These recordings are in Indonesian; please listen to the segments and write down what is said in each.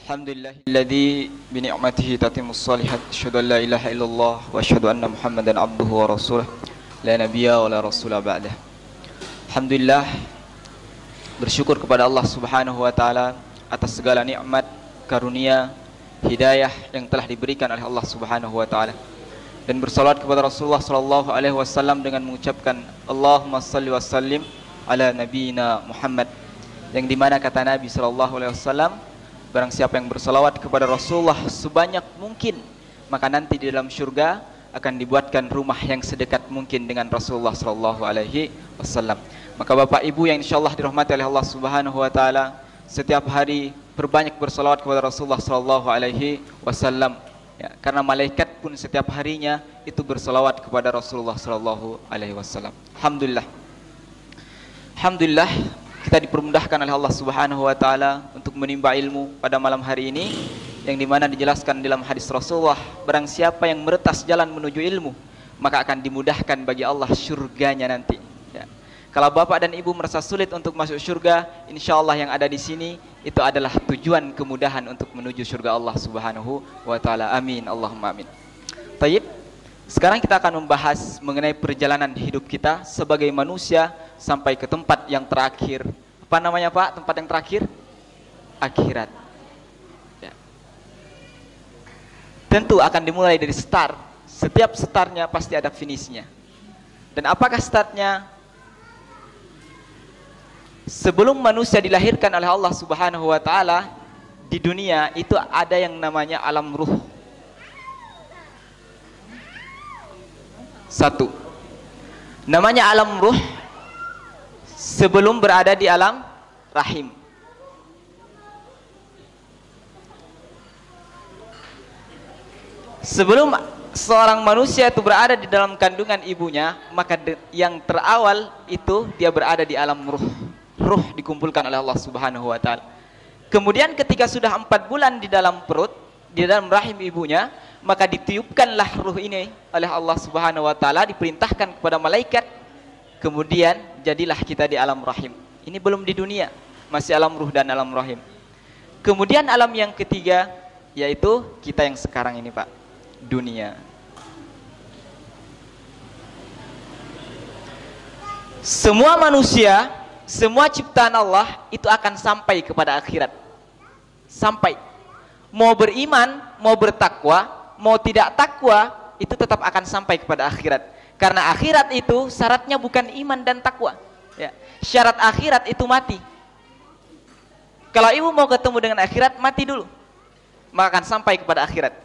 Alhamdulillahilladzi bi ni'matihi tatimmus shalihat, asyhadu an la ilaha illallah wa asyhadu anna Muhammadan abduhu wa rasuluh, la nabiyya wa la rasula ba'dah. Alhamdulillah, bersyukur kepada Allah Subhanahu wa taala atas segala nikmat, karunia, hidayah yang telah diberikan oleh Allah Subhanahu wa taala. Dan bersalawat kepada Rasulullah sallallahu alaihi wasallam dengan mengucapkan Allahumma shalli wa sallim ala nabiyyina Muhammad, yang dimana kata Nabi sallallahu alaihi wasallam, barang siapa yang bersalawat kepada Rasulullah sebanyak mungkin, maka nanti di dalam syurga akan dibuatkan rumah yang sedekat mungkin dengan Rasulullah sallallahu alaihi wasallam. Maka Bapak Ibu yang insyaallah dirahmati oleh Allah Subhanahu wa taala, setiap hari berbanyak bersalawat kepada Rasulullah sallallahu alaihi wasallam. Ya, karena malaikat pun setiap harinya itu bersalawat kepada Rasulullah sallallahu alaihi wasallam. Alhamdulillah. Alhamdulillah, kita dipermudahkan oleh Allah Subhanahu wa taala untuk menimba ilmu pada malam hari ini, yang dimana dijelaskan dalam hadis Rasulullah, barang siapa yang meretas jalan menuju ilmu, maka akan dimudahkan bagi Allah syurganya nanti. Ya. Kalau Bapak dan Ibu merasa sulit untuk masuk syurga, insyaallah yang ada di sini itu adalah tujuan kemudahan untuk menuju syurga Allah Subhanahu wa taala. Amin, Allahumma amin. Tayyib. Sekarang kita akan membahas mengenai perjalanan hidup kita sebagai manusia sampai ke tempat yang terakhir. Apa namanya Pak, tempat yang terakhir? Akhirat. Ya. Tentu akan dimulai dari start. Setiap startnya pasti ada finishnya. Dan apakah startnya? Sebelum manusia dilahirkan oleh Allah Subhanahu wa taala, di dunia itu ada yang namanya alam ruh. Satu, namanya alam ruh sebelum berada di alam rahim. Sebelum seorang manusia itu berada di dalam kandungan ibunya, maka yang terawal itu dia berada di alam ruh. Ruh dikumpulkan oleh Allah Subhanahu wa taala. Kemudian ketika sudah 4 bulan di dalam perut, di dalam rahim ibunya, maka ditiupkanlah ruh ini oleh Allah Subhanahu wa taala, diperintahkan kepada malaikat. Kemudian jadilah kita di alam rahim. Ini belum di dunia, masih alam ruh dan alam rahim. Kemudian alam yang ketiga, yaitu kita yang sekarang ini Pak, dunia. Semua manusia, semua ciptaan Allah itu akan sampai kepada akhirat. Sampai. Mau beriman, mau bertakwa, mau tidak takwa, itu tetap akan sampai kepada akhirat. Karena akhirat itu syaratnya bukan iman dan takwa. Ya. Syarat akhirat itu mati. Kalau ibu mau ketemu dengan akhirat, mati dulu, maka akan sampai kepada akhirat.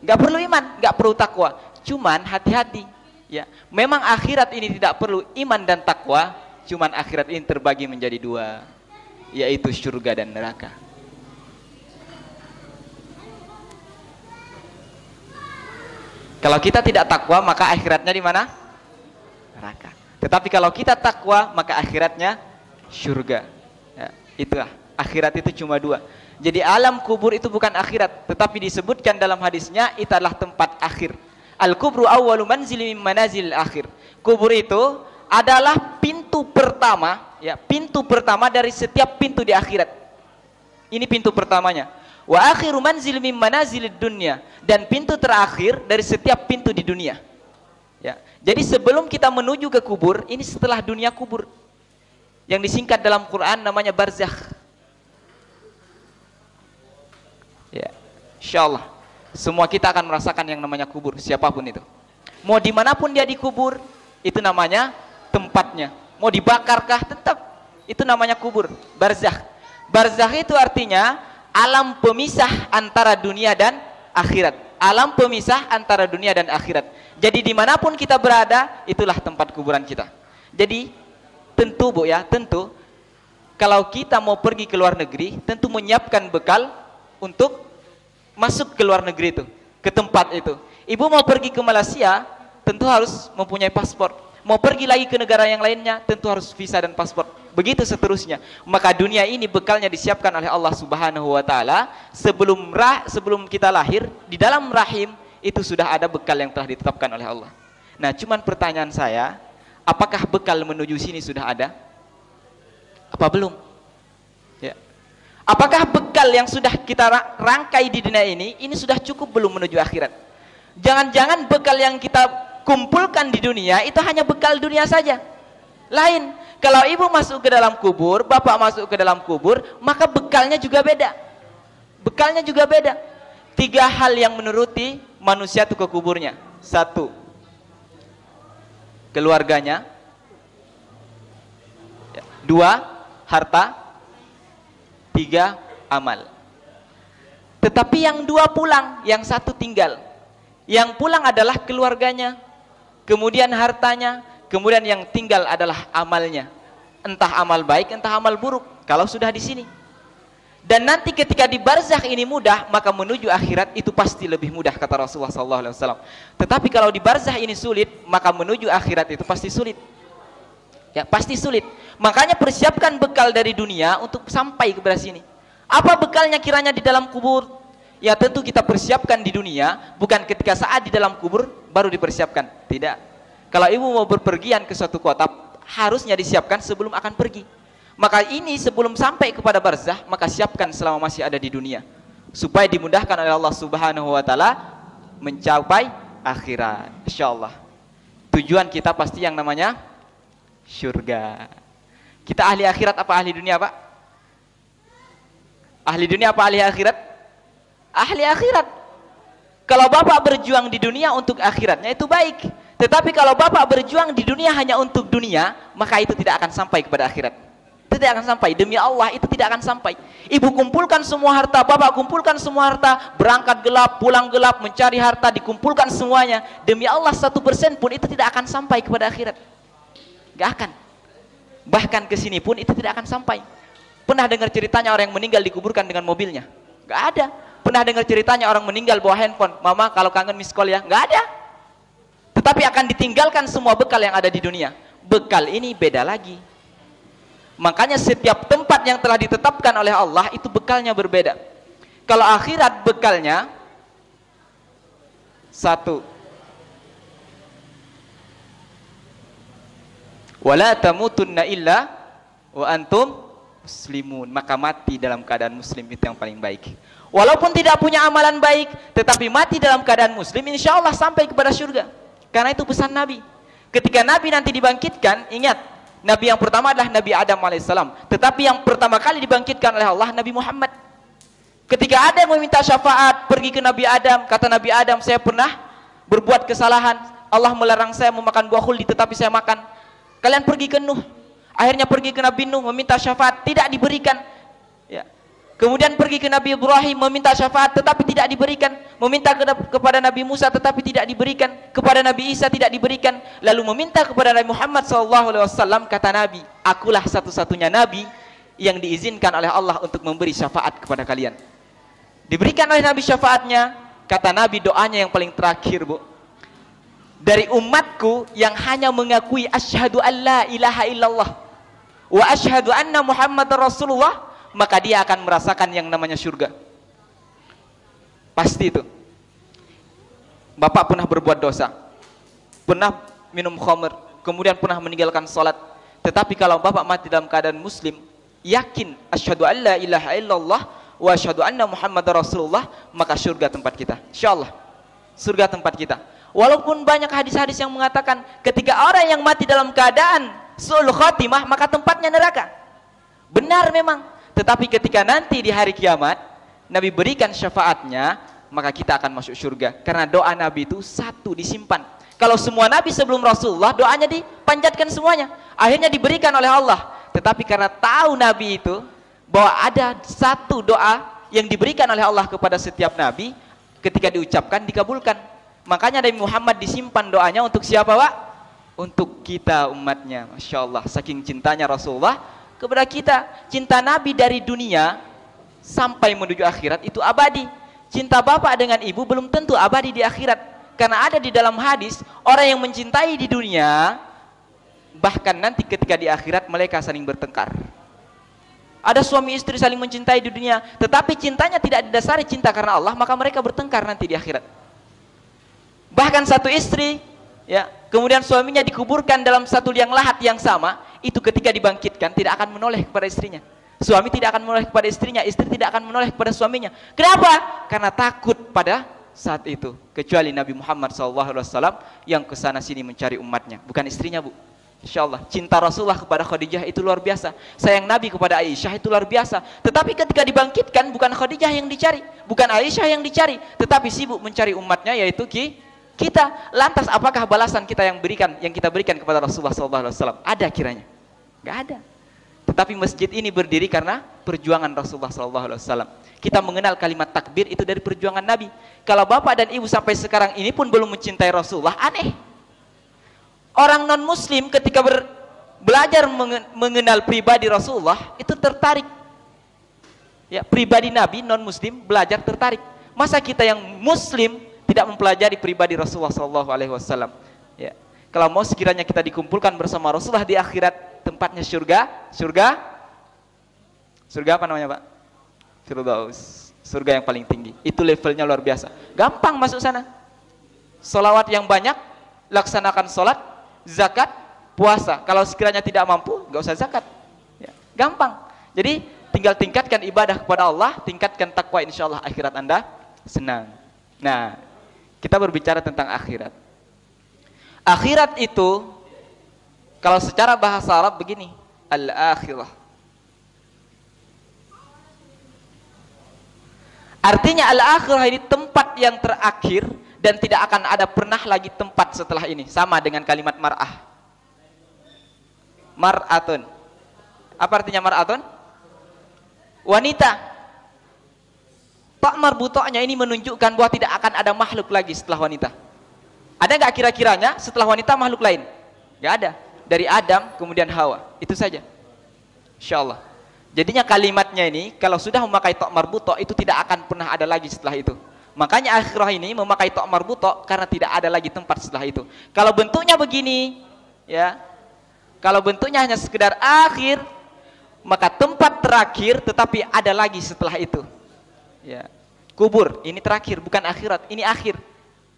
Gak perlu iman, gak perlu takwa. Cuman hati-hati. Ya. Memang akhirat ini tidak perlu iman dan takwa. Cuman akhirat ini terbagi menjadi 2, yaitu surga dan neraka. Kalau kita tidak takwa, maka akhiratnya di mana? Neraka. Tetapi kalau kita takwa, maka akhiratnya surga. Ya, itulah. Akhirat itu cuma 2. Jadi alam kubur itu bukan akhirat, tetapi disebutkan dalam hadisnya itu adalah tempat akhir. Al-kubru awwalu manzili min manazil akhir. Kubur itu adalah pintu pertama, ya, pintu pertama dari setiap pintu di akhirat. Ini pintu pertamanya. Wa akhiru manzil min manazilid dunya, dan pintu terakhir dari setiap pintu di dunia. Ya. Jadi sebelum kita menuju ke kubur, ini setelah dunia kubur. Yang disingkat dalam Quran namanya barzakh. Ya. Insyaallah semua kita akan merasakan yang namanya kubur, siapapun itu. Mau dimanapun dia dikubur, itu namanya tempatnya. Mau dibakarkah, tetap itu namanya kubur, barzakh. Barzakh itu artinya alam pemisah antara dunia dan akhirat. Alam pemisah antara dunia dan akhirat. Jadi dimanapun kita berada, itulah tempat kuburan kita. Jadi tentu Bu ya, tentu kalau kita mau pergi ke luar negeri, tentu menyiapkan bekal untuk masuk ke luar negeri itu, ke tempat itu. Ibu mau pergi ke Malaysia, tentu harus mempunyai paspor. Mau pergi lagi ke negara yang lainnya, tentu harus visa dan paspor. Begitu seterusnya. Maka dunia ini bekalnya disiapkan oleh Allah Subhanahu wa taala sebelum kita lahir, di dalam rahim itu sudah ada bekal yang telah ditetapkan oleh Allah. Nah, cuman pertanyaan saya, apakah bekal menuju sini sudah ada? Apa belum? Ya. Apakah bekal yang sudah kita rangkai di dunia ini sudah cukup belum menuju akhirat? Jangan-jangan bekal yang kita kumpulkan di dunia itu hanya bekal dunia saja. Lain, kalau ibu masuk ke dalam kubur, bapak masuk ke dalam kubur, maka bekalnya juga beda. Bekalnya juga beda. 3 hal yang menuruti manusia itu ke kuburnya. 1, keluarganya. 2, harta. 3, amal. Tetapi yang 2 pulang, yang 1 tinggal. Yang pulang adalah keluarganya, kemudian hartanya, kemudian yang tinggal adalah amalnya. Entah amal baik, entah amal buruk. Kalau sudah di sini. Dan nanti ketika di barzakh ini mudah, maka menuju akhirat itu pasti lebih mudah, kata Rasulullah SAW. Tetapi kalau di barzakh ini sulit, maka menuju akhirat itu pasti sulit. Ya, pasti sulit. Makanya persiapkan bekal dari dunia untuk sampai kepada sini. Apa bekalnya kiranya di dalam kubur? Ya tentu kita persiapkan di dunia, bukan ketika saat di dalam kubur baru dipersiapkan. Tidak. Kalau ibu mau berpergian ke suatu kota, harusnya disiapkan sebelum akan pergi. Maka ini sebelum sampai kepada barzakh, maka siapkan selama masih ada di dunia, supaya dimudahkan oleh Allah Subhanahu wa taala mencapai akhirat. Insyaallah. Tujuan kita pasti yang namanya syurga. Kita ahli akhirat apa ahli dunia, Pak? Ahli dunia apa ahli akhirat? Ahli akhirat. Kalau Bapak berjuang di dunia untuk akhiratnya itu baik. Tetapi kalau Bapak berjuang di dunia hanya untuk dunia, maka itu tidak akan sampai kepada akhirat. Tidak akan sampai, demi Allah itu tidak akan sampai. Ibu kumpulkan semua harta, bapak kumpulkan semua harta, berangkat gelap, pulang gelap, mencari harta, dikumpulkan semuanya, demi Allah 1% pun itu tidak akan sampai kepada akhirat. Gak akan. Bahkan ke sini pun itu tidak akan sampai. Pernah dengar ceritanya orang yang meninggal dikuburkan dengan mobilnya? Gak ada. Pernah dengar ceritanya orang meninggal bawa handphone, mama kalau kangen miss call ya? Gak ada. Tetapi akan ditinggalkan semua bekal yang ada di dunia. Bekal ini beda lagi. Makanya setiap tempat yang telah ditetapkan oleh Allah itu bekalnya berbeda. Kalau akhirat bekalnya 1, wala tamutunna illa wa antum muslimun, maka mati dalam keadaan muslim itu yang paling baik. Walaupun tidak punya amalan baik, tetapi mati dalam keadaan muslim, insya Allah sampai kepada surga. Karena itu pesan Nabi. Ketika Nabi nanti dibangkitkan, ingat, Nabi yang pertama adalah Nabi Adam alaihissalam. Tetapi yang pertama kali dibangkitkan oleh Allah Nabi Muhammad. Ketika ada yang meminta syafaat, pergi ke Nabi Adam. Kata Nabi Adam, saya pernah berbuat kesalahan. Allah melarang saya memakan buah khuldi, tetapi saya makan. Kalian pergi ke Nuh. Akhirnya pergi ke Nabi Nuh, meminta syafaat, tidak diberikan. Ya. Kemudian pergi ke Nabi Ibrahim, meminta syafaat, tetapi tidak diberikan. Meminta kepada Nabi Musa, tetapi tidak diberikan. Kepada Nabi Isa tidak diberikan. Lalu meminta kepada Nabi Muhammad SAW, kata Nabi, akulah satu-satunya Nabi yang diizinkan oleh Allah untuk memberi syafaat kepada kalian. Diberikan oleh Nabi syafaatnya. Kata Nabi, doanya yang paling terakhir, Bu, dari umatku yang hanya mengakui asyhadu an la ilaha illallah wa asyhadu anna Muhammadar Rasulullah, maka dia akan merasakan yang namanya surga. Pasti itu. Bapak pernah berbuat dosa, pernah minum khamr, kemudian pernah meninggalkan sholat, tetapi kalau bapak mati dalam keadaan muslim, yakin asyhadu an la ilaha illallah wa asyhadu anna Muhammadar Rasulullah, maka surga tempat kita. Insyaallah surga tempat kita. Walaupun banyak hadis-hadis yang mengatakan ketika orang yang mati dalam keadaan su'ul khatimah, maka tempatnya neraka. Benar memang. Tetapi ketika nanti di hari kiamat Nabi berikan syafaatnya, maka kita akan masuk surga. Karena doa Nabi itu satu disimpan. Kalau semua Nabi sebelum Rasulullah doanya dipanjatkan semuanya, akhirnya diberikan oleh Allah. Tetapi karena tahu Nabi itu bahwa ada satu doa yang diberikan oleh Allah kepada setiap Nabi, ketika diucapkan dikabulkan. Makanya Nabi Muhammad disimpan doanya untuk siapa, Pak? Untuk kita umatnya. Masya Allah, saking cintanya Rasulullah kepada kita. Cinta Nabi dari dunia sampai menuju akhirat itu abadi. Cinta bapak dengan ibu belum tentu abadi di akhirat. Karena ada di dalam hadis, orang yang mencintai di dunia, bahkan nanti ketika di akhirat mereka saling bertengkar. Ada suami istri saling mencintai di dunia, tetapi cintanya tidak didasari cinta karena Allah, maka mereka bertengkar nanti di akhirat. Bahkan satu istri, ya, kemudian suaminya dikuburkan dalam satu liang lahat yang sama, itu ketika dibangkitkan tidak akan menoleh kepada istrinya. Suami tidak akan menoleh kepada istrinya, istri tidak akan menoleh kepada suaminya. Kenapa? Karena takut pada saat itu. Kecuali Nabi Muhammad SAW yang kesana sini mencari umatnya, bukan istrinya, Bu. Insya Allah, cinta Rasulullah kepada Khadijah itu luar biasa. Sayang Nabi kepada Aisyah itu luar biasa. Tetapi ketika dibangkitkan, bukan Khadijah yang dicari, bukan Aisyah yang dicari, tetapi sibuk mencari umatnya, yaitu kita. Lantas apakah balasan kita yang kita berikan kepada Rasulullah SAW? Ada kiranya? Gak ada. Tetapi masjid ini berdiri karena perjuangan Rasulullah SAW. Kita mengenal kalimat takbir itu dari perjuangan Nabi. Kalau bapak dan ibu sampai sekarang ini pun belum mencintai Rasulullah, aneh. Orang non muslim ketika belajar mengenal pribadi Rasulullah itu tertarik. Ya, pribadi Nabi non muslim belajar tertarik. Masa kita yang muslim tidak mempelajari pribadi Rasulullah SAW? Ya. Kalau mau sekiranya kita dikumpulkan bersama Rasulullah di akhirat, tempatnya surga apa namanya, Pak? Firdaus, surga yang paling tinggi. Itu levelnya luar biasa. Gampang masuk sana. Salawat yang banyak, laksanakan sholat, zakat, puasa. Kalau sekiranya tidak mampu, nggak usah zakat. Ya, gampang. Jadi tinggal tingkatkan ibadah kepada Allah, tingkatkan takwa, insya Allah akhirat Anda senang. Nah, kita berbicara tentang akhirat. Akhirat itu kalau secara bahasa Arab begini, al-akhirah. Artinya al-akhirah ini tempat yang terakhir dan tidak akan ada pernah lagi tempat setelah ini. Sama dengan kalimat mar'ah. Mar'atun. Apa artinya mar'atun? Wanita. Pak marbutoknya ini menunjukkan bahwa tidak akan ada makhluk lagi setelah wanita. Ada nggak kira-kiranya setelah wanita makhluk lain? Nggak ada. Dari Adam kemudian Hawa, itu saja. Insya Allah. Jadinya kalimatnya ini kalau sudah memakai tok marbutok itu tidak akan pernah ada lagi setelah itu. Makanya akhirah ini memakai tok marbutok karena tidak ada lagi tempat setelah itu. Kalau bentuknya begini, ya, kalau bentuknya hanya sekedar akhir, maka tempat terakhir tetapi ada lagi setelah itu. Ya, kubur ini terakhir, bukan akhirat, ini akhir.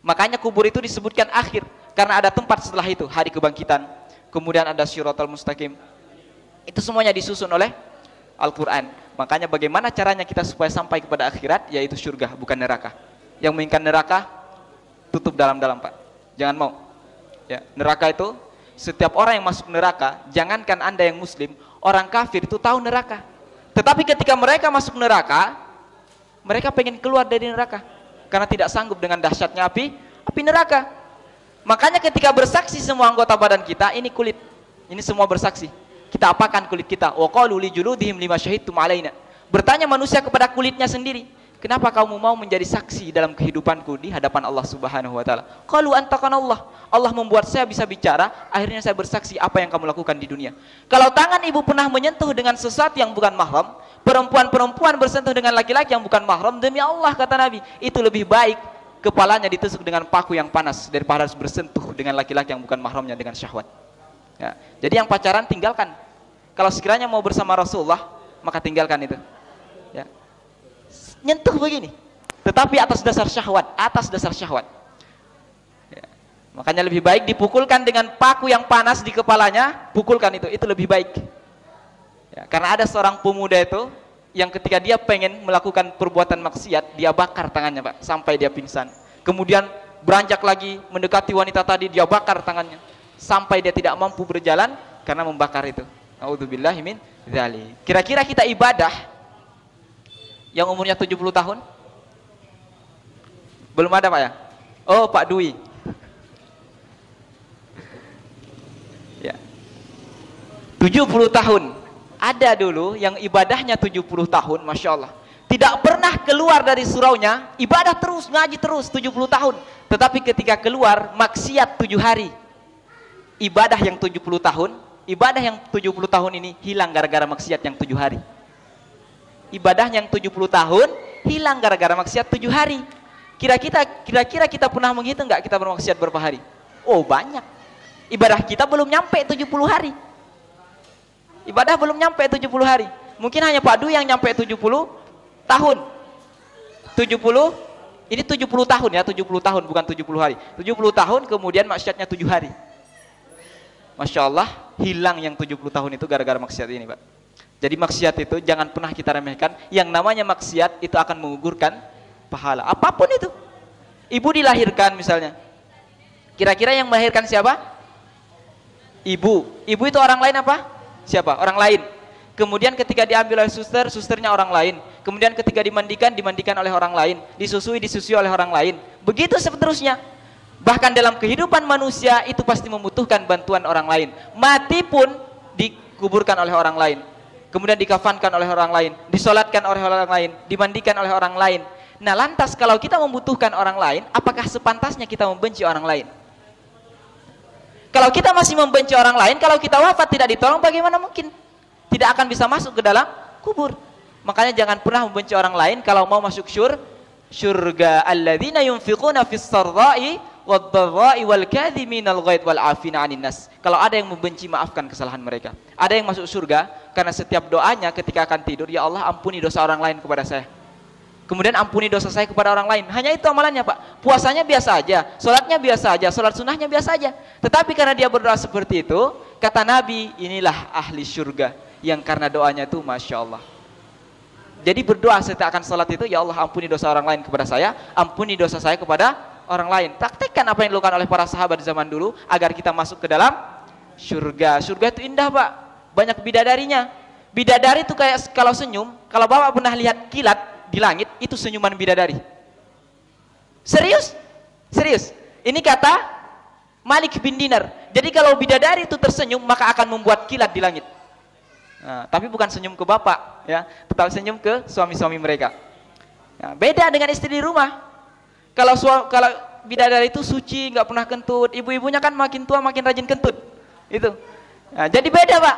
Makanya kubur itu disebutkan akhir karena ada tempat setelah itu, hari kebangkitan. Kemudian ada Syiratal Mustaqim. Itu semuanya disusun oleh Al-Quran. Makanya bagaimana caranya kita supaya sampai kepada akhirat, yaitu surga, bukan neraka. Yang menginginkan neraka, tutup dalam-dalam, Pak. Jangan mau. Ya, neraka itu, setiap orang yang masuk neraka, jangankan Anda yang muslim, orang kafir itu tahu neraka. Tetapi ketika mereka masuk neraka, mereka pengen keluar dari neraka. Karena tidak sanggup dengan dahsyatnya api neraka. Makanya ketika bersaksi semua anggota badan kita, ini kulit, ini semua bersaksi. Kita apakan kulit kita? Wa qalu li juludihim lima syahidtum alaina. Bertanya manusia kepada kulitnya sendiri, kenapa kamu mau menjadi saksi dalam kehidupanku di hadapan Allah Subhanahu wa taala? Qalu antaqanallah. Allah membuat saya bisa bicara, akhirnya saya bersaksi apa yang kamu lakukan di dunia. Kalau tangan ibu pernah menyentuh dengan sesuatu yang bukan mahram, perempuan bersentuh dengan laki-laki yang bukan mahram, demi Allah kata Nabi, itu lebih baik kepalanya ditusuk dengan paku yang panas daripada harus bersentuh dengan laki-laki yang bukan mahramnya dengan syahwat. Ya. Jadi yang pacaran tinggalkan. Kalau sekiranya mau bersama Rasulullah, maka tinggalkan itu. Ya. Nyentuh begini, tetapi atas dasar syahwat, Ya. Makanya lebih baik dipukulkan dengan paku yang panas di kepalanya, pukulkan itu lebih baik. Ya. Karena ada seorang pemuda itu yang ketika dia pengen melakukan perbuatan maksiat, dia bakar tangannya, Pak, sampai dia pingsan. Kemudian beranjak lagi mendekati wanita tadi, dia bakar tangannya sampai dia tidak mampu berjalan karena membakar itu. A'udzubillahi min dzalik. Kira-kira kita ibadah yang umurnya 70 tahun? Belum ada, Pak ya? Oh, Pak Dwi. Ya. 70 tahun. Ada dulu yang ibadahnya 70 tahun, Masya Allah, tidak pernah keluar dari suraunya, ibadah terus, ngaji terus 70 tahun. Tetapi ketika keluar, maksiat 7 hari. Ibadah yang 70 tahun, ibadah yang 70 tahun ini hilang gara-gara maksiat yang 7 hari. Ibadah yang 70 tahun hilang gara-gara maksiat 7 hari. Kira-kira kita pernah menghitung nggak kita bermaksiat berapa hari? Oh, banyak. Ibadah kita belum nyampe 70 hari. Ibadah belum nyampe 70 hari. Mungkin hanya Pak Du yang nyampe 70 tahun. 70, ini 70 tahun ya, 70 tahun bukan 70 hari. 70 tahun kemudian maksiatnya 7 hari. Masya Allah, hilang yang 70 tahun itu gara-gara maksiat ini, Pak. Jadi maksiat itu jangan pernah kita remehkan. Yang namanya maksiat itu akan menggugurkan pahala. Apapun itu. Ibu dilahirkan misalnya. Kira-kira yang melahirkan siapa? Ibu. Ibu itu orang lain apa? Siapa? Orang lain. Kemudian ketika diambil oleh suster, susternya orang lain. Kemudian ketika dimandikan, dimandikan oleh orang lain. Disusui, disusui oleh orang lain. Begitu seterusnya. Bahkan dalam kehidupan manusia itu pasti membutuhkan bantuan orang lain. Mati pun dikuburkan oleh orang lain. Kemudian dikafankan oleh orang lain. Disolatkan oleh orang lain. Dimandikan oleh orang lain. Nah lantas kalau kita membutuhkan orang lain, apakah sepantasnya kita membenci orang lain? Kalau kita masih membenci orang lain, kalau kita wafat tidak ditolong, bagaimana mungkin? Tidak akan bisa masuk ke dalam kubur. Makanya jangan pernah membenci orang lain kalau mau masuk syurga. Alladzina yunfiquna fis sarra'i wad-dharra'i wal kadhiminal ghaidh wal 'afina 'anil nas. Kalau ada yang membenci, maafkan kesalahan mereka. Ada yang masuk surga karena setiap doanya ketika akan tidur, ya Allah ampuni dosa orang lain kepada saya. Kemudian ampuni dosa saya kepada orang lain. Hanya itu amalannya, Pak. Puasanya biasa aja, sholatnya biasa aja, sholat sunnahnya biasa aja. Tetapi karena dia berdoa seperti itu, kata Nabi, inilah ahli surga. Yang karena doanya itu Masya Allah. Jadi berdoa setelah akan sholat itu, ya Allah ampuni dosa orang lain kepada saya, ampuni dosa saya kepada orang lain. Praktekkan apa yang dilakukan oleh para sahabat di zaman dulu, agar kita masuk ke dalam surga. Surga itu indah, Pak. Banyak bidadarinya. Bidadari itu kayak kalau senyum, kalau Bapak pernah lihat kilat di langit, itu senyuman bidadari. Serius? Serius. Ini kata Malik bin Dinar. Jadi kalau bidadari itu tersenyum, maka akan membuat kilat di langit. Nah, tapi bukan senyum ke bapak, ya, tetapi senyum ke suami-suami mereka. Nah, beda dengan istri di rumah. Kalau bidadari itu suci, nggak pernah kentut. Ibu-ibunya kan makin tua makin rajin kentut. Itu. Nah, jadi beda, Pak.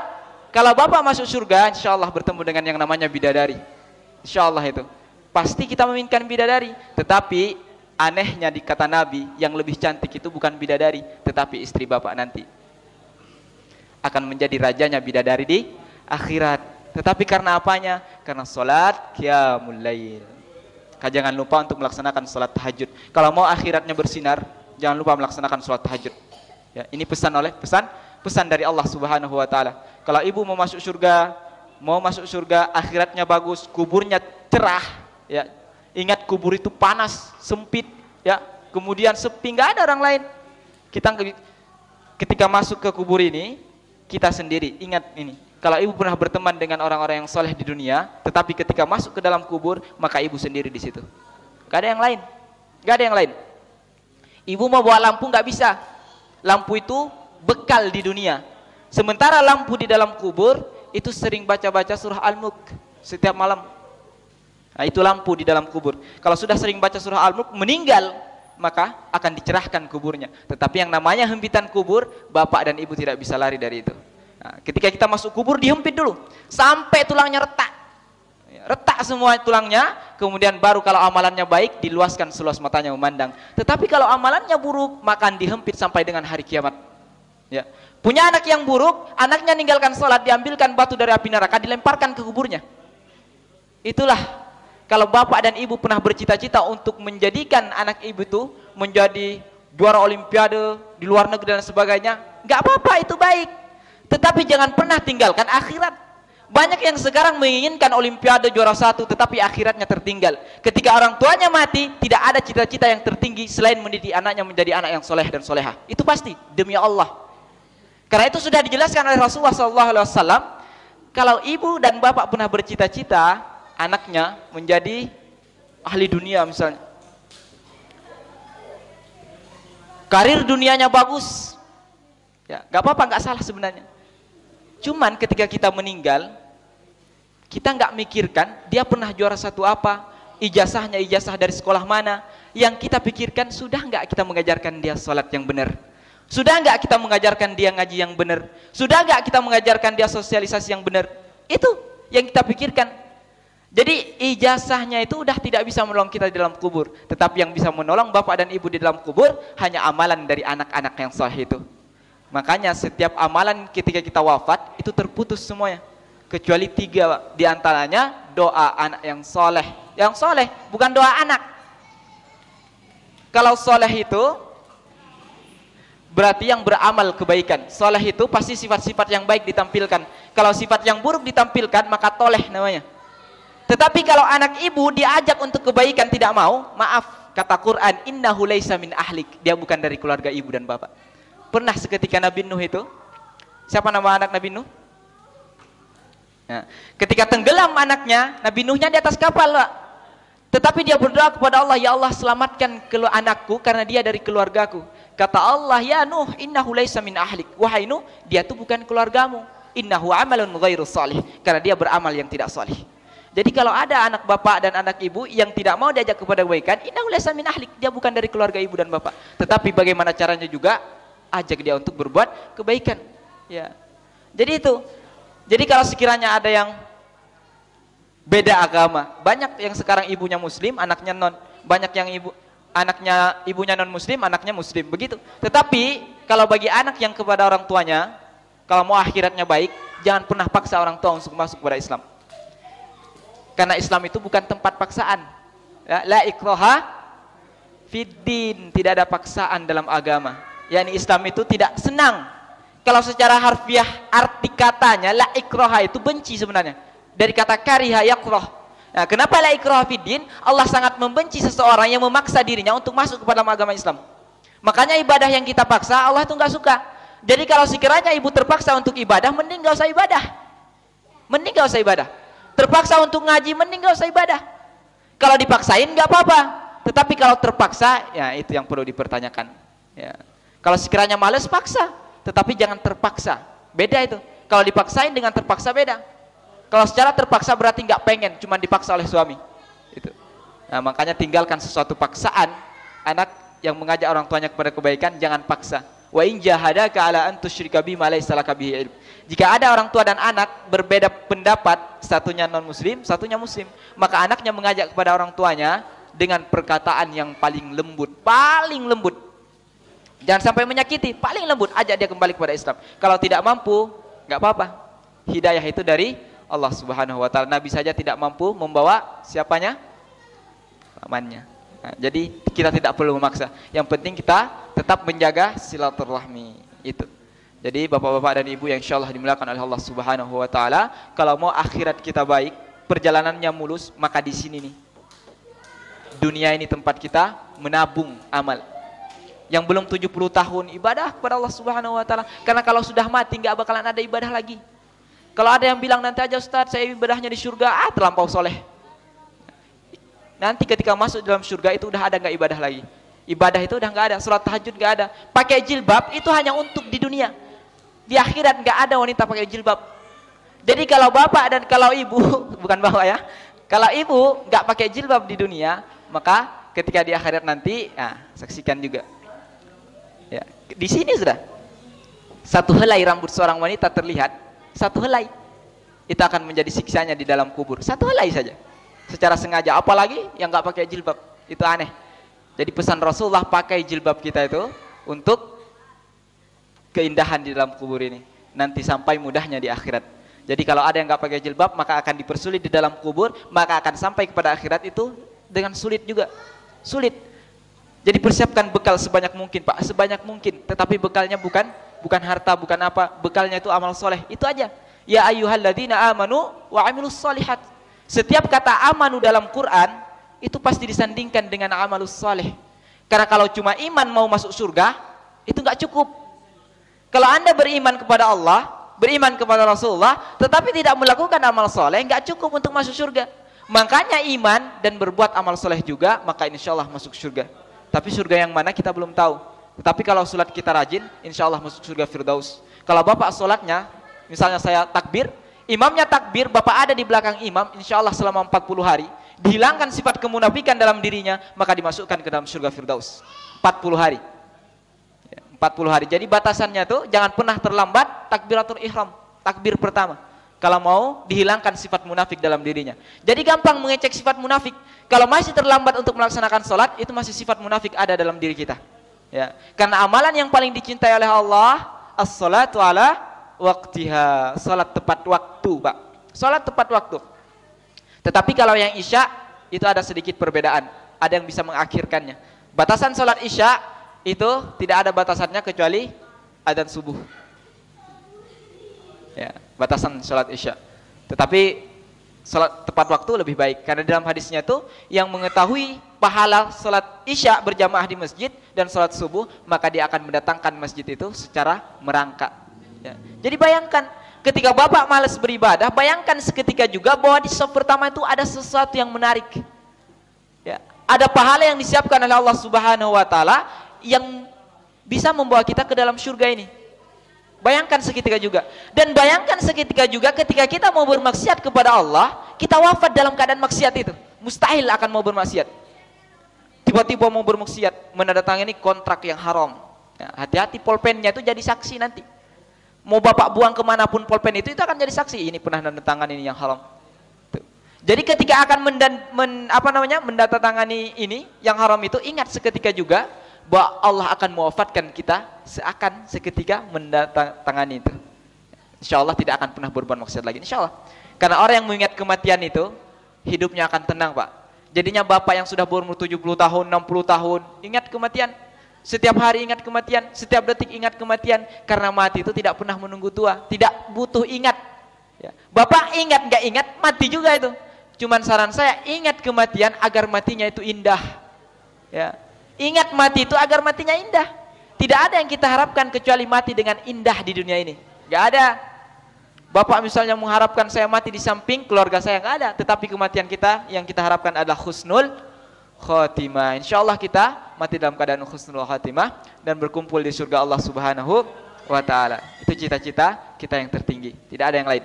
Kalau bapak masuk surga, insya Allah bertemu dengan yang namanya bidadari. Insya Allah itu. Pasti kita menginginkan bidadari. Tetapi anehnya di kata Nabi, yang lebih cantik itu bukan bidadari, tetapi istri bapak nanti. Akan menjadi rajanya bidadari di akhirat. Tetapi karena apanya? Karena sholat qiyamul lail. Jangan lupa untuk melaksanakan sholat tahajud. Kalau mau akhiratnya bersinar, jangan lupa melaksanakan sholat tahajud. Ya, ini pesan dari Allah Subhanahu wa taala. Kalau ibu mau masuk surga, akhiratnya bagus, kuburnya cerah, ya. Ingat kubur itu panas, sempit, ya. Kemudian sepi, nggak ada orang lain. Kita ketika masuk ke kubur ini, kita sendiri. Ingat ini. Kalau ibu pernah berteman dengan orang-orang yang soleh di dunia, tetapi ketika masuk ke dalam kubur, maka ibu sendiri di situ. Gak ada yang lain. Gak ada yang lain. Ibu mau bawa lampu nggak bisa. Lampu itu bekal di dunia. Sementara lampu di dalam kubur itu sering baca-baca surah Al-Mulk setiap malam. Nah, itu lampu di dalam kubur. Kalau sudah sering baca surah Al-Mulk, meninggal, maka akan dicerahkan kuburnya. Tetapi yang namanya hempitan kubur, bapak dan ibu tidak bisa lari dari itu. Nah, ketika kita masuk kubur dihempit dulu sampai tulangnya retak. Retak semua tulangnya, kemudian baru kalau amalannya baik diluaskan seluas matanya memandang. Tetapi kalau amalannya buruk, maka dihempit sampai dengan hari kiamat. Ya. Punya anak yang buruk, anaknya ninggalkan sholat, diambilkan batu dari api neraka, dilemparkan ke kuburnya. Itulah kalau bapak dan ibu pernah bercita-cita untuk menjadikan anak ibu itu menjadi juara olimpiade di luar negeri dan sebagainya, nggak apa-apa, itu baik. Tetapi jangan pernah tinggalkan akhirat. Banyak yang sekarang menginginkan olimpiade juara satu, tetapi akhiratnya tertinggal. Ketika orang tuanya mati, tidak ada cita-cita yang tertinggi selain mendidik anaknya menjadi anak yang soleh dan soleha. Itu pasti, demi Allah. Karena itu sudah dijelaskan oleh Rasulullah SAW. Kalau ibu dan bapak pernah bercita-cita anaknya menjadi ahli dunia misalnya, karir dunianya bagus, ya nggak apa-apa, nggak salah sebenarnya. Cuman ketika kita meninggal, kita nggak mikirkan dia pernah juara satu apa, ijazahnya ijazah dari sekolah mana. Yang kita pikirkan, sudah nggak kita mengajarkan dia sholat yang benar, sudah nggak kita mengajarkan dia ngaji yang benar, sudah nggak kita mengajarkan dia sosialisasi yang benar. Itu yang kita pikirkan. Jadi ijazahnya itu udah tidak bisa menolong kita di dalam kubur, tetapi yang bisa menolong bapak dan ibu di dalam kubur hanya amalan dari anak-anak yang saleh itu. Makanya setiap amalan ketika kita wafat itu terputus semuanya, kecuali 3 diantaranya doa anak yang soleh. Yang soleh, bukan doa anak. Kalau soleh itu berarti yang beramal kebaikan. Soleh itu pasti sifat-sifat yang baik ditampilkan. Kalau sifat yang buruk ditampilkan, maka toleh namanya. Tetapi kalau anak ibu diajak untuk kebaikan tidak mau, maaf, kata Quran, innahu laisa min ahlik, dia bukan dari keluarga ibu dan bapak. Pernah seketika Nabi Nuh itu, siapa nama anak Nabi Nuh? Nah, ketika tenggelam anaknya, Nabi Nuhnya di atas kapal, Pak. Tetapi dia berdoa kepada Allah, ya Allah selamatkan anakku karena dia dari keluargaku. Kata Allah, ya Nuh, innahu laisa min ahlik. Wahai Nuh, dia itu bukan keluargamu. Innahu amalun ghairu salih, karena dia beramal yang tidak salih. Jadi kalau ada anak bapak dan anak ibu yang tidak mau diajak kepada kebaikan, innahu laisa min ahlik, dia bukan dari keluarga ibu dan bapak. Tetapi bagaimana caranya juga ajak dia untuk berbuat kebaikan. Ya. Jadi itu. Jadi kalau sekiranya ada yang beda agama, banyak yang sekarang ibunya muslim, anaknya non, banyak yang ibunya non muslim, anaknya muslim, begitu. Tetapi kalau bagi anak yang kepada orang tuanya, kalau mau akhiratnya baik, jangan pernah paksa orang tua untuk masuk kepada Islam. Karena Islam itu bukan tempat paksaan. Ya, la ikraha fiddin, tidak ada paksaan dalam agama. Yani Islam itu tidak senang. Kalau secara harfiah arti katanya la ikraha itu benci sebenarnya. Dari kata kariha yakrah. Nah, kenapa la ikraha fiddin? Allah sangat membenci seseorang yang memaksa dirinya untuk masuk kepada agama Islam. Makanya ibadah yang kita paksa Allah itu enggak suka. Jadi kalau sekiranya ibu terpaksa untuk ibadah, mending enggak usah ibadah. Mending enggak usah ibadah. Terpaksa untuk ngaji, mending enggak usah ibadah. Kalau dipaksain enggak apa-apa. Tetapi kalau terpaksa, ya itu yang perlu dipertanyakan. Ya. Kalau sekiranya malas, paksa. Tetapi jangan terpaksa. Beda itu. Kalau dipaksain dengan terpaksa beda. Kalau secara terpaksa berarti nggak pengen, cuma dipaksa oleh suami. Itu. Nah, makanya tinggalkan sesuatu paksaan. Anak yang mengajak orang tuanya kepada kebaikan, jangan paksa. Wa in jahadaka ala an tusyrika bima laysa laka bihi ilm. Jika ada orang tua dan anak berbeda pendapat, satunya non muslim, satunya muslim, maka anaknya mengajak kepada orang tuanya dengan perkataan yang paling lembut, paling lembut. Jangan sampai menyakiti, paling lembut, ajak dia kembali kepada Islam. Kalau tidak mampu, nggak apa-apa. Hidayah itu dari Allah Subhanahu wa taala. Nabi saja tidak mampu membawa siapanya? Pamannya. Nah, jadi kita tidak perlu memaksa. Yang penting kita tetap menjaga silaturahmi itu. Jadi bapak-bapak dan ibu yang insyaallah dimuliakan oleh Allah Subhanahu wa taala, kalau mau akhirat kita baik, perjalanannya mulus, maka di sini nih. Dunia ini tempat kita menabung amal. Yang belum 70 tahun ibadah kepada Allah Subhanahu wa taala, karena kalau sudah mati enggak bakalan ada ibadah lagi. Kalau ada yang bilang nanti aja Ustaz saya ibadahnya di surga, terlampau soleh. Nanti ketika masuk dalam surga itu udah ada nggak ibadah lagi. Ibadah itu udah nggak ada, sholat tahajud nggak ada. Pakai jilbab itu hanya untuk di dunia. Di akhirat nggak ada wanita pakai jilbab. Jadi kalau bapak dan kalau ibu, bukan bapak ya, kalau ibu nggak pakai jilbab di dunia, maka ketika di akhirat nanti, saksikan juga. Ya, di sini sudah satu helai rambut seorang wanita terlihat, satu helai itu akan menjadi siksanya di dalam kubur, satu helai saja secara sengaja, apalagi yang nggak pakai jilbab, itu aneh. Jadi pesan Rasulullah, pakai jilbab kita itu untuk keindahan di dalam kubur ini, nanti sampai mudahnya di akhirat. Jadi kalau ada yang nggak pakai jilbab, maka akan dipersulit di dalam kubur, maka akan sampai kepada akhirat itu dengan sulit juga, sulit. Jadi persiapkan bekal sebanyak mungkin, Pak, sebanyak mungkin. Tetapi bekalnya bukan harta, bukan apa. Bekalnya itu amal soleh. Itu aja. Ya ayyuhalladzina amanu wa amilus solihat. Setiap kata amanu dalam Quran itu pasti disandingkan dengan amalus soleh. Karena kalau cuma iman mau masuk surga, itu nggak cukup. Kalau Anda beriman kepada Allah, beriman kepada Rasulullah, tetapi tidak melakukan amal soleh, nggak cukup untuk masuk surga. Makanya iman dan berbuat amal soleh juga, maka insya Allah masuk surga. Tapi surga yang mana kita belum tahu. Tetapi kalau sholat kita rajin, insya Allah masuk surga Firdaus. Kalau bapak sholatnya, misalnya saya takbir, imamnya takbir, bapak ada di belakang imam, insya Allah selama 40 hari, dihilangkan sifat kemunafikan dalam dirinya, maka dimasukkan ke dalam surga Firdaus. 40 hari. 40 hari. Jadi batasannya tuh jangan pernah terlambat takbiratul ihram, takbir pertama. Kalau mau dihilangkan sifat munafik dalam dirinya. Jadi gampang mengecek sifat munafik. Kalau masih terlambat untuk melaksanakan sholat, itu masih sifat munafik ada dalam diri kita. Ya, karena amalan yang paling dicintai oleh Allah, as-sholatu ala waqtiha, sholat tepat waktu, Pak. Sholat tepat waktu. Tetapi kalau yang isya, itu ada sedikit perbedaan. Ada yang bisa mengakhirkannya. Batasan sholat isya itu tidak ada batasannya kecuali adzan subuh. Ya, batasan sholat isya. Tetapi sholat tepat waktu lebih baik, karena dalam hadisnya itu yang mengetahui pahala sholat isya berjamaah di masjid dan sholat subuh, maka dia akan mendatangkan masjid itu secara merangkak. Ya. Jadi bayangkan ketika bapak malas beribadah, bayangkan seketika juga bahwa di saf pertama itu ada sesuatu yang menarik. Ya. Ada pahala yang disiapkan oleh Allah Subhanahu Wa Taala yang bisa membawa kita ke dalam surga ini. Bayangkan seketika juga. Dan bayangkan seketika juga ketika kita mau bermaksiat kepada Allah, kita wafat dalam keadaan maksiat itu. Mustahil akan mau bermaksiat. Tiba-tiba mau bermaksiat, menandatangani kontrak yang haram. Ya, hati-hati, pulpennya itu jadi saksi nanti. Mau bapak buang kemanapun pulpen itu akan jadi saksi. Ini pernah menandatangani ini yang haram. Tuh. Jadi ketika akan menandatangani ini yang haram itu, ingat seketika juga bahwa Allah akan mewafatkan kita seakan seketika mendatangani itu. Insya Allah tidak akan pernah berbuat maksiat lagi, insya Allah. Karena orang yang mengingat kematian itu hidupnya akan tenang, Pak. Jadinya bapak yang sudah berumur 70 tahun, 60 tahun ingat kematian. Setiap hari ingat kematian, setiap detik ingat kematian. Karena mati itu tidak pernah menunggu tua, tidak butuh ingat ya. Bapak ingat gak ingat, mati juga itu. Cuman saran saya, ingat kematian agar matinya itu indah ya. Ingat mati itu agar matinya indah. Tidak ada yang kita harapkan kecuali mati dengan indah di dunia ini. Gak ada. Bapak misalnya mengharapkan saya mati di samping keluarga saya, gak ada. Tetapi kematian kita yang kita harapkan adalah husnul khotimah. Insya Allah kita mati dalam keadaan husnul khotimah dan berkumpul di surga Allah Subhanahu Wa Taala. Itu cita-cita kita yang tertinggi. Tidak ada yang lain.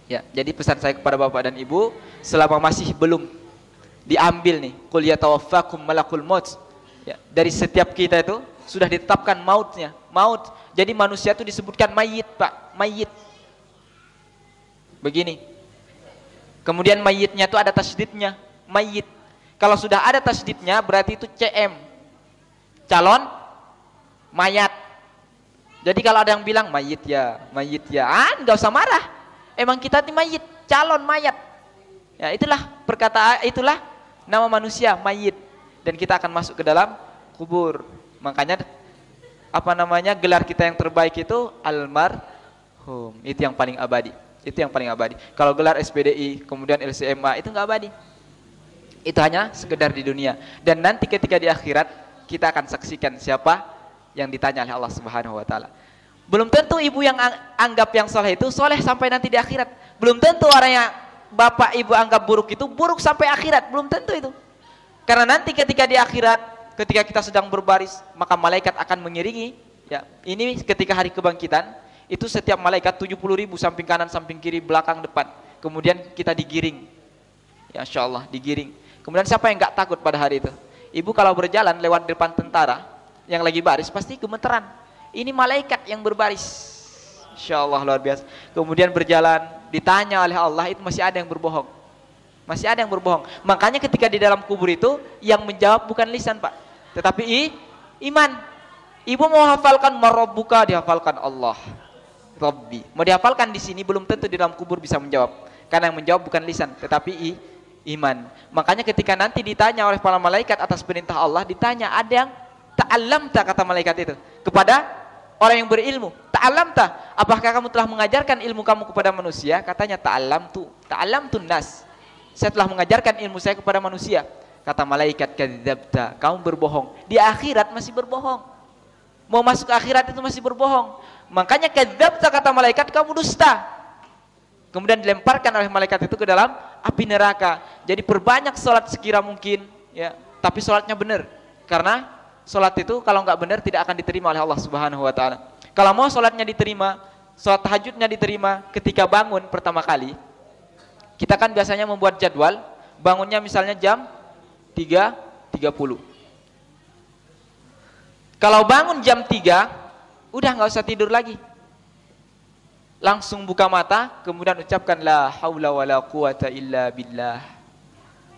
Ya, jadi pesan saya kepada bapak dan ibu, selama masih belum diambil nih, qul yatawaffakum malakul maut ya, dari setiap kita itu sudah ditetapkan mautnya, maut. Jadi manusia itu disebutkan mayit, Pak, mayit. Begini. Kemudian mayitnya itu ada tasydidnya, mayit. Kalau sudah ada tasydidnya berarti itu CM, calon mayat. Jadi kalau ada yang bilang mayit ya, enggak usah marah. Emang kita ini mayit, calon mayat. Ya, itulah perkataan, itulah nama manusia, mayit. Dan kita akan masuk ke dalam kubur. Makanya gelar kita yang terbaik itu almarhum. Itu yang paling abadi. Itu yang paling abadi. Kalau gelar SPDI, kemudian LCMA itu enggak abadi. Itu hanya sekedar di dunia. Dan nanti ketika di akhirat kita akan saksikan siapa yang ditanya oleh Allah Subhanahu Wa Taala. Belum tentu ibu yang anggap yang soleh itu soleh sampai nanti di akhirat. Belum tentu orang yang bapak ibu anggap buruk itu buruk sampai akhirat, belum tentu itu. Karena nanti ketika di akhirat, ketika kita sedang berbaris, maka malaikat akan mengiringi ya. Ini ketika hari kebangkitan, itu setiap malaikat 70.000 samping kanan, samping kiri, belakang, depan. Kemudian kita digiring. Ya insyaallah digiring. Kemudian siapa yang enggak takut pada hari itu? Ibu kalau berjalan lewat depan tentara yang lagi baris pasti gemeteran. Ini malaikat yang berbaris. Insyaallah luar biasa. Kemudian berjalan, ditanya oleh Allah, itu masih ada yang berbohong. Masih ada yang berbohong. Makanya ketika di dalam kubur itu yang menjawab bukan lisan, Pak, tetapi iman. Ibu mau hafalkan marabbuka, dihafalkan Allah. Rabbi. Mau dihafalkan di sini belum tentu di dalam kubur bisa menjawab. Karena yang menjawab bukan lisan, tetapi iman. Makanya ketika nanti ditanya oleh para malaikat atas perintah Allah, ditanya ada yang ta'allamta, kata malaikat itu kepada orang yang berilmu. Ta'allamta, apakah kamu telah mengajarkan ilmu kamu kepada manusia? Katanya ta'allamtun nas. Saya telah mengajarkan ilmu saya kepada manusia. Kata malaikat, kadzabta, kamu berbohong. Di akhirat masih berbohong. Mau masuk akhirat itu masih berbohong. Makanya kadzabta, kata malaikat, kamu dusta. Kemudian dilemparkan oleh malaikat itu ke dalam api neraka. Jadi perbanyak salat sekira mungkin ya, tapi salatnya benar. Karena salat itu kalau enggak benar tidak akan diterima oleh Allah Subhanahu Wa Taala. Kalau mau salatnya diterima, salat tahajudnya diterima ketika bangun pertama kali. Kita kan biasanya membuat jadwal, bangunnya misalnya jam 3.30. Kalau bangun jam 3, udah nggak usah tidur lagi. Langsung buka mata, kemudian ucapkan la haula wala quwata illa billah.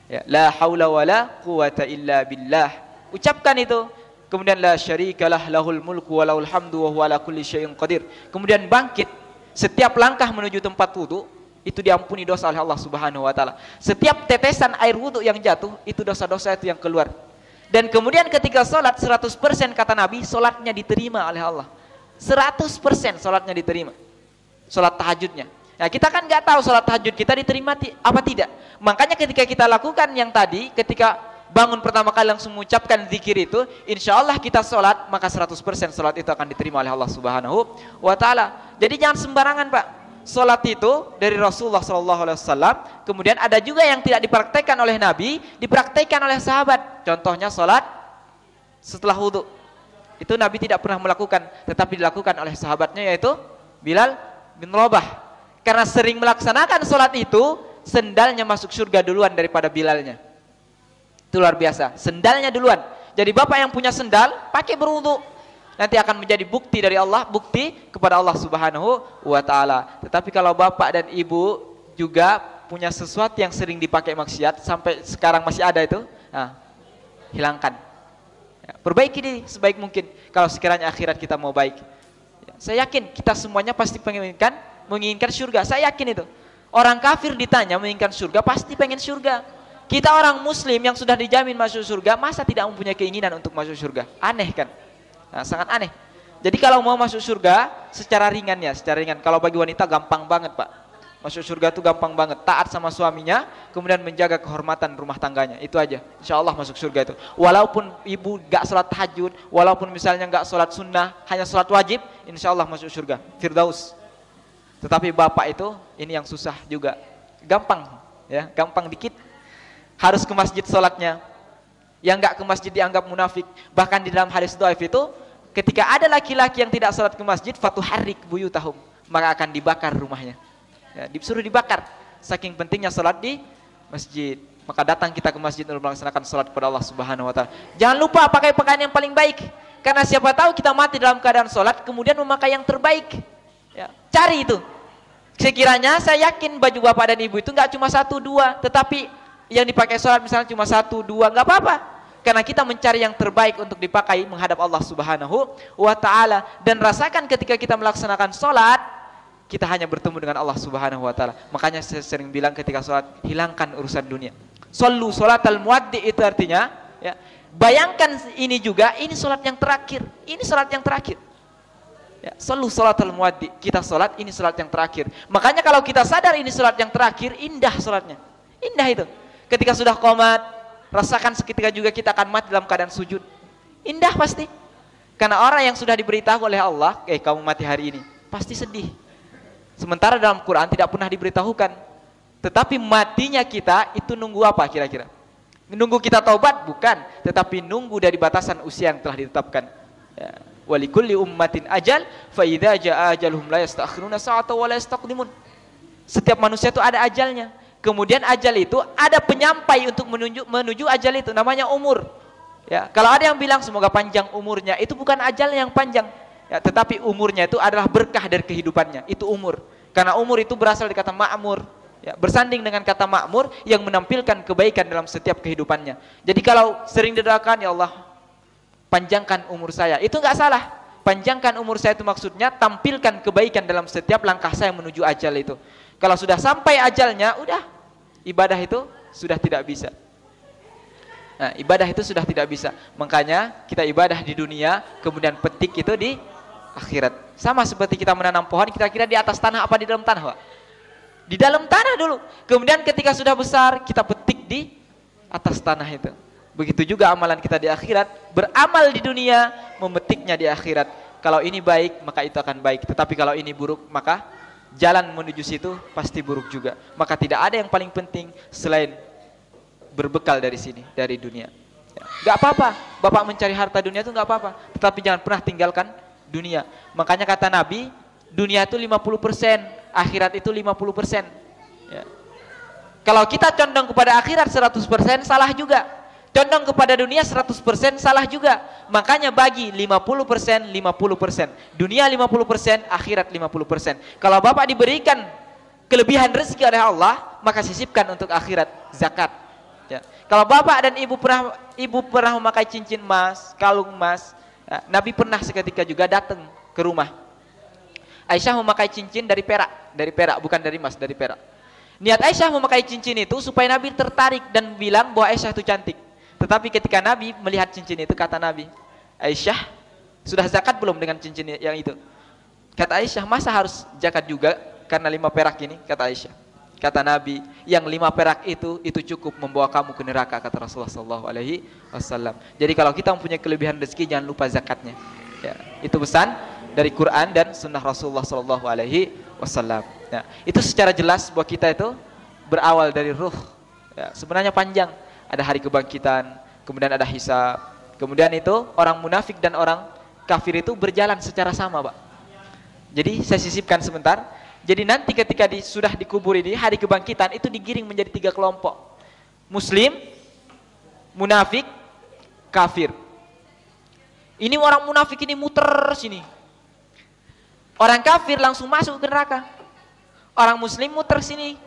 Ya, la haula wala quwata illa billah. Ucapkan itu. Kemudian la syarikalah lahul mulku wa lahul hamdu wa huwa ala kulli syai'in qadir. Kemudian bangkit. Setiap langkah menuju tempat wudu itu diampuni dosa oleh Allah Subhanahu Wa Taala. Setiap tetesan air wudu yang jatuh itu dosa-dosa itu yang keluar. Dan kemudian ketika sholat 100% kata Nabi, sholatnya diterima oleh Allah. 100% sholatnya diterima. Sholat tahajudnya. Nah, kita kan nggak tahu sholat tahajud kita diterima apa tidak. Makanya ketika kita lakukan yang tadi, ketika bangun pertama kali langsung mengucapkan zikir itu, insya Allah kita sholat, maka 100% sholat itu akan diterima oleh Allah Subhanahu wa Ta'ala. Jadi jangan sembarangan, Pak. Sholat itu dari Rasulullah SAW, kemudian ada juga yang tidak dipraktekkan oleh Nabi, dipraktekkan oleh sahabat. Contohnya sholat setelah wudhu. Itu Nabi tidak pernah melakukan, tetapi dilakukan oleh sahabatnya, yaitu Bilal bin Rabah. Karena sering melaksanakan sholat itu, sendalnya masuk surga duluan daripada Bilalnya. Itu luar biasa, sendalnya duluan. Jadi bapak yang punya sendal, pakai berwudu. Nanti akan menjadi bukti dari Allah, bukti kepada Allah Subhanahu wa Ta'ala. Tetapi kalau bapak dan ibu juga punya sesuatu yang sering dipakai maksiat, sampai sekarang masih ada itu, nah, hilangkan. Ya, perbaiki diri sebaik mungkin. Kalau sekiranya akhirat kita mau baik, ya, saya yakin kita semuanya pasti menginginkan surga. Saya yakin itu. Orang kafir ditanya menginginkan surga, pasti pengen surga. Kita orang muslim yang sudah dijamin masuk surga, masa tidak mempunyai keinginan untuk masuk surga? Aneh kan? Nah, sangat aneh. Jadi kalau mau masuk surga secara ringan ya, secara ringan. Kalau bagi wanita gampang banget, Pak. Masuk surga itu gampang banget. Taat sama suaminya, kemudian menjaga kehormatan rumah tangganya. Itu aja. Insya Allah masuk surga itu. Walaupun ibu gak sholat tahajud, walaupun misalnya gak sholat sunnah, hanya sholat wajib, insya Allah masuk surga. Firdaus. Tetapi bapak itu, ini yang susah juga. Gampang, ya, gampang dikit. Harus ke masjid sholatnya. Yang gak ke masjid dianggap munafik. Bahkan di dalam hadis dhaif itu, ketika ada laki-laki yang tidak sholat ke masjid, fatuharrik buyutahum, maka akan dibakar rumahnya. Ya, disuruh dibakar. Saking pentingnya sholat di masjid. Maka datang kita ke masjid untuk melaksanakan sholat kepada Allah Subhanahu wa Ta'ala. Jangan lupa pakai pakaian yang paling baik. Karena siapa tahu kita mati dalam keadaan sholat, kemudian memakai yang terbaik. Ya, cari itu. Sekiranya saya yakin baju bapak dan ibu itu nggak cuma 1, 2, tetapi yang dipakai sholat misalnya cuma 1, 2, nggak apa-apa. Karena kita mencari yang terbaik untuk dipakai menghadap Allah Subhanahu wa Ta'ala. Dan rasakan ketika kita melaksanakan sholat, kita hanya bertemu dengan Allah Subhanahu wa Ta'ala. Makanya saya sering bilang ketika sholat, hilangkan urusan dunia. Shollu sholatal muaddi, itu artinya, ya, bayangkan ini juga, ini sholat yang terakhir. Ini sholat yang terakhir. Ya, shollu sholatal muaddi, kita sholat, ini sholat yang terakhir. Makanya kalau kita sadar ini sholat yang terakhir, indah sholatnya. Indah itu. Ketika sudah qomat, rasakan seketika juga kita akan mati dalam keadaan sujud. Indah pasti. Karena orang yang sudah diberitahu oleh Allah, kamu mati hari ini, pasti sedih. Sementara dalam Quran tidak pernah diberitahukan. Tetapi matinya kita itu nunggu apa kira-kira? Nunggu kita taubat? Bukan. Tetapi nunggu dari batasan usia yang telah ditetapkan. Ya. Walikulli ummatin ajal, fa idza jaa ajaluhum la yastakhiruna sa'atan wa la yastaqdimun. Setiap manusia itu ada ajalnya. Kemudian ajal itu ada penyampai untuk menuju ajal itu, namanya umur. Ya, kalau ada yang bilang semoga panjang umurnya, itu bukan ajal yang panjang. Ya, tetapi umurnya itu adalah berkah dari kehidupannya. Itu umur. Karena umur itu berasal dari kata ma'mur. Ya, bersanding dengan kata ma'mur yang menampilkan kebaikan dalam setiap kehidupannya. Jadi kalau sering didoakan, ya Allah, panjangkan umur saya, itu enggak salah. Panjangkan umur saya itu maksudnya tampilkan kebaikan dalam setiap langkah saya menuju ajal itu. Kalau sudah sampai ajalnya, udah, ibadah itu sudah tidak bisa. Nah, ibadah itu sudah tidak bisa. Makanya kita ibadah di dunia, kemudian petik itu di akhirat. Sama seperti kita menanam pohon, kita kira di atas tanah apa di dalam tanah, Pak? Di dalam tanah dulu. Kemudian ketika sudah besar, kita petik di atas tanah itu. Begitu juga amalan kita di akhirat, beramal di dunia, memetiknya di akhirat. Kalau ini baik, maka itu akan baik. Tetapi kalau ini buruk, maka jalan menuju situ pasti buruk juga. Maka tidak ada yang paling penting selain berbekal dari sini, dari dunia. Ya. Gak apa-apa, Bapak mencari harta dunia itu gak apa-apa. Tetapi jangan pernah tinggalkan dunia. Makanya kata Nabi, dunia itu 50%, akhirat itu 50%. Ya. Kalau kita condong kepada akhirat 100%, salah juga. Condong kepada dunia 100%, salah juga. Makanya bagi 50%, 50%. Dunia 50%, akhirat 50%. Kalau Bapak diberikan kelebihan rezeki oleh Allah, maka sisipkan untuk akhirat, zakat. Ya. Kalau Bapak dan Ibu pernah memakai cincin emas, kalung emas, ya, Nabi pernah seketika juga datang ke rumah. Aisyah memakai cincin dari perak bukan dari emas, dari perak. Niat Aisyah memakai cincin itu supaya Nabi tertarik dan bilang bahwa Aisyah itu cantik. Tetapi ketika Nabi melihat cincin itu, kata Nabi, Aisyah, sudah zakat belum dengan cincin yang itu? Kata Aisyah, masa harus zakat juga karena 5 perak ini? Kata Aisyah. Kata Nabi, yang 5 perak itu cukup membawa kamu ke neraka, kata Rasulullah SAW. Jadi kalau kita mempunyai kelebihan rezeki, jangan lupa zakatnya. Ya, itu pesan dari Quran dan Sunnah Rasulullah SAW. Ya, itu secara jelas bahwa kita itu berawal dari ruh. Ya, sebenarnya panjang. Ada hari kebangkitan, kemudian ada hisab, kemudian itu orang munafik dan orang kafir itu berjalan secara sama, Pak. Jadi saya sisipkan sebentar. Jadi nanti ketika sudah dikubur ini, hari kebangkitan itu digiring menjadi 3 kelompok. Muslim, munafik, kafir. Ini orang munafik ini muter sini. Orang kafir langsung masuk ke neraka. Orang muslim muter sini,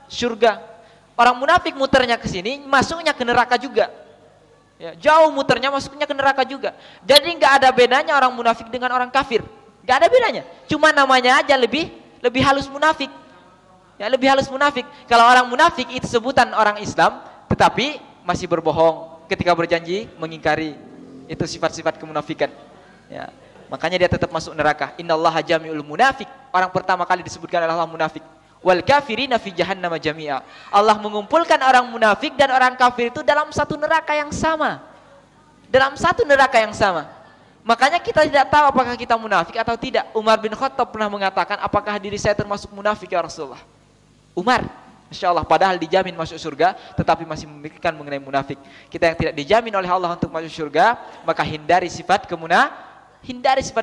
surga. Orang munafik muternya ke sini, masuknya ke neraka juga. Ya, jauh muternya, masuknya ke neraka juga. Jadi nggak ada bedanya orang munafik dengan orang kafir. Nggak ada bedanya. Cuma namanya aja lebih halus munafik. Ya, lebih halus munafik. Kalau orang munafik itu sebutan orang Islam, tetapi masih berbohong. Ketika berjanji mengingkari. Itu sifat-sifat kemunafikan. Ya, makanya dia tetap masuk neraka. Innallaha jami'ul munafik. Orang pertama kali disebutkan adalah munafik. Wal kafirina fi jahannam jami'a. Allah mengumpulkan orang munafik dan orang kafir itu dalam satu neraka yang sama. Dalam satu neraka yang sama. Makanya kita tidak tahu apakah kita munafik atau tidak. Umar bin Khattab pernah mengatakan, apakah diri saya termasuk munafik ya Rasulullah? Umar, Masya Allah, padahal dijamin masuk surga, tetapi masih memikirkan mengenai munafik. Kita yang tidak dijamin oleh Allah untuk masuk surga, maka hindari sifat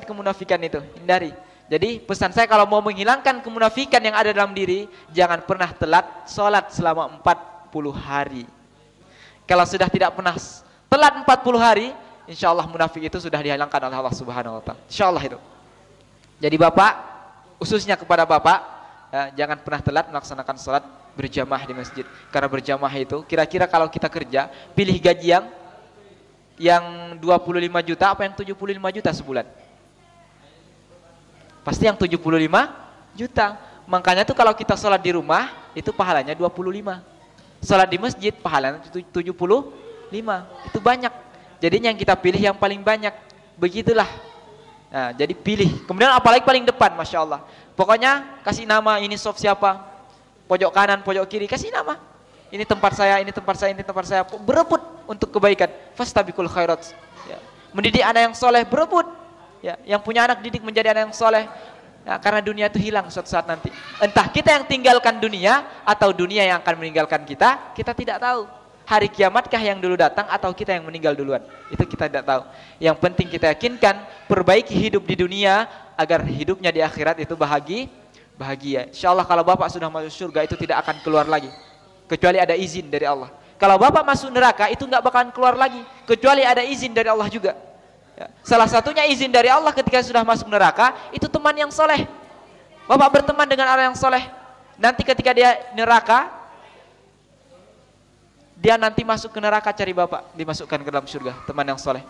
kemunafikan itu. Hindari. Jadi pesan saya, kalau mau menghilangkan kemunafikan yang ada dalam diri, jangan pernah telat sholat selama 40 hari. Kalau sudah tidak pernah telat 40 hari, insya Allah munafik itu sudah dihilangkan oleh Allah Subhanahu Wa Taala. Insya Allah itu. Jadi Bapak, khususnya kepada Bapak, jangan pernah telat melaksanakan sholat berjamaah di masjid. Karena berjamaah itu, kira-kira kalau kita kerja, pilih gaji yang 25 juta apa yang 75 juta sebulan? Pasti yang 75 juta. Makanya tuh kalau kita sholat di rumah, itu pahalanya 25. Sholat di masjid, pahalanya 75. Itu banyak. Jadi yang kita pilih yang paling banyak. Begitulah. Nah, jadi pilih. Kemudian apalagi paling depan, Masya Allah. Pokoknya kasih nama, ini soft siapa. Pojok kanan, pojok kiri, kasih nama. Ini tempat saya, ini tempat saya, ini tempat saya. Berebut untuk kebaikan. Fastabiqul khairat. Ya. Mendidik anak yang soleh, berebut. Ya, yang punya anak didik menjadi anak yang soleh. Ya, karena dunia itu hilang suatu saat nanti. Entah kita yang tinggalkan dunia atau dunia yang akan meninggalkan kita, kita tidak tahu. Hari kiamatkah yang dulu datang atau kita yang meninggal duluan? Itu kita tidak tahu. Yang penting kita yakinkan, perbaiki hidup di dunia agar hidupnya di akhirat itu bahagia. Insya Allah kalau Bapak sudah masuk surga itu tidak akan keluar lagi, kecuali ada izin dari Allah. Kalau Bapak masuk neraka itu nggak bakalan keluar lagi, kecuali ada izin dari Allah juga. Ya. Salah satunya izin dari Allah ketika sudah masuk neraka, itu teman yang soleh. Bapak berteman dengan orang yang soleh. Nanti ketika dia neraka, dia nanti masuk ke neraka cari Bapak, dimasukkan ke dalam surga, teman yang soleh.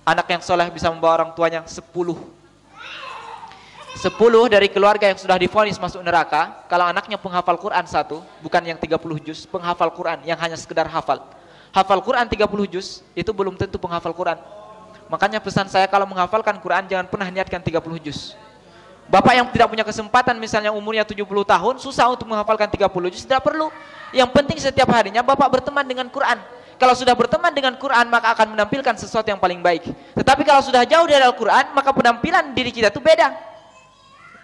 Anak yang soleh bisa membawa orang tuanya 10 dari keluarga yang sudah divonis masuk neraka. Kalau anaknya penghafal Quran 1, bukan yang 30 juz, penghafal Quran yang hanya sekedar hafal. Hafal Quran 30 juz, itu belum tentu penghafal Quran. Makanya pesan saya, kalau menghafalkan Quran jangan pernah niatkan 30 juz. Bapak yang tidak punya kesempatan, misalnya umurnya 70 tahun, susah untuk menghafalkan 30 juz, tidak perlu. Yang penting setiap harinya Bapak berteman dengan Quran. Kalau sudah berteman dengan Quran, maka akan menampilkan sesuatu yang paling baik. Tetapi kalau sudah jauh dari Al-Quran, maka penampilan diri kita itu beda.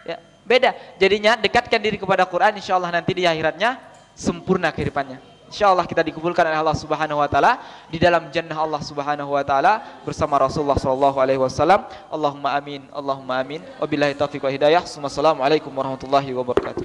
Ya, beda. Jadinya dekatkan diri kepada Quran, insya Allah nanti di akhiratnya sempurna kehidupannya. Insya Allah kita dikumpulkan oleh Allah Subhanahu Wa Taala di dalam jannah Allah Subhanahu Wa Taala bersama Rasulullah Sallallahu Alaihi Wasallam. Allahumma amin, Allahumma amin. Wabillahi taufiq wa hidayah. Assalamualaikum warahmatullahi wabarakatuh.